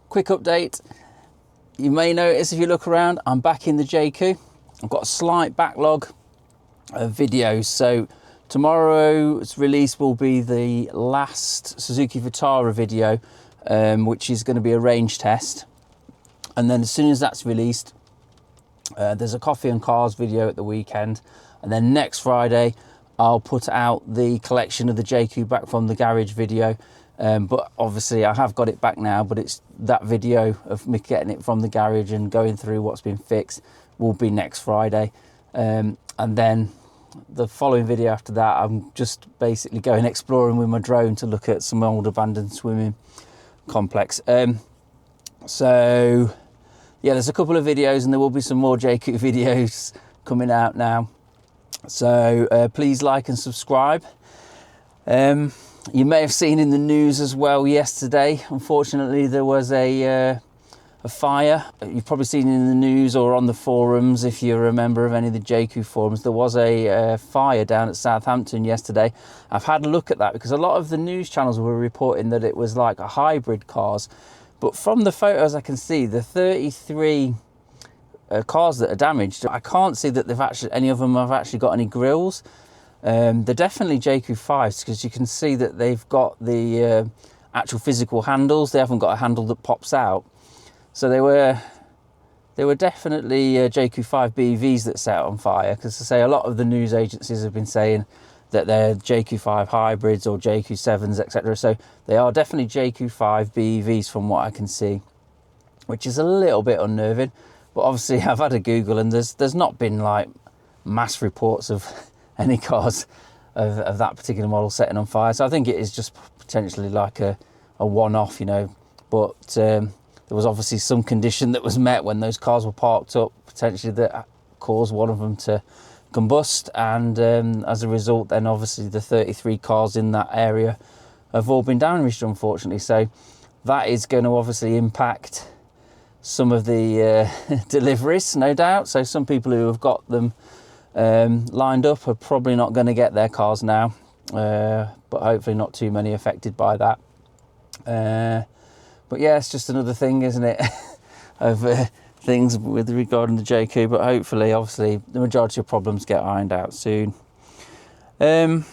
quick update. You may notice if you look around, I'm back in the Jaecoo. I've got a slight backlog of videos. So tomorrow's release will be the last Suzuki Vitara video, which is going to be a range test. And then as soon as that's released, there's a coffee and cars video at the weekend. And then next Friday, I'll put out the collection of the Jaecoo back from the garage video. But obviously I have got it back now, but it's that video of me getting it from the garage and going through what's been fixed will be next Friday. And then the following video after that, I'm just basically going exploring with my drone to look at some old abandoned swimming complex. So yeah, there's a couple of videos and there will be some more Jaecoo videos coming out now. So please like and subscribe. You may have seen in the news as well yesterday, unfortunately, there was a fire. You've probably seen it in the news or on the forums, if you're a member of any of the Jaecoo forums. There was a fire down at Southampton yesterday. I've had a look at that because a lot of the news channels were reporting that it was like a hybrid cars. But from the photos I can see, the 33 cars that are damaged, I can't see that they've actually, any of them have actually got any grills. They're definitely Jaecoo 5s because you can see that they've got the actual physical handles. They haven't got a handle that pops out. So they were definitely Jaecoo 5 BEVs that set on fire, because I say a lot of the news agencies have been saying that they're Jaecoo 5 hybrids or Jaecoo 7s, etc. So they are definitely Jaecoo 5 BEVs from what I can see, which is a little bit unnerving. But obviously I've had a Google and there's not been like mass reports of any cars of that particular model setting on fire. So I think it is just potentially like a one-off, you know. But there was obviously some condition that was met when those cars were parked up, potentially that caused one of them to combust. And as a result, then obviously the 33 cars in that area have all been damaged, unfortunately. So that is going to obviously impact some of the deliveries, no doubt. So some people who have got them lined up are probably not going to get their cars now, but hopefully not too many affected by that. But yeah, it's just another thing, isn't it, of things with regarding the Jaecoo. But hopefully, obviously, the majority of problems get ironed out soon. I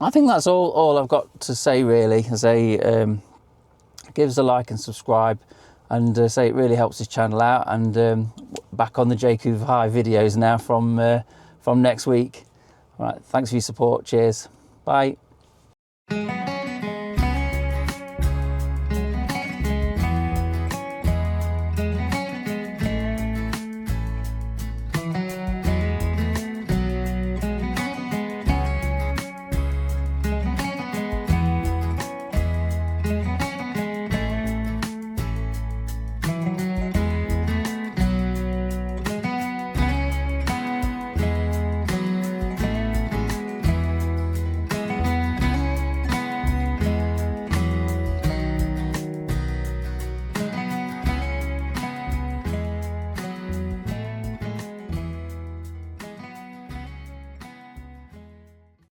think that's all I've got to say, really. As give us a like and subscribe, and say it really helps this channel out. And back on the Jaecoo High videos now from next week. All right, thanks for your support. Cheers. Bye.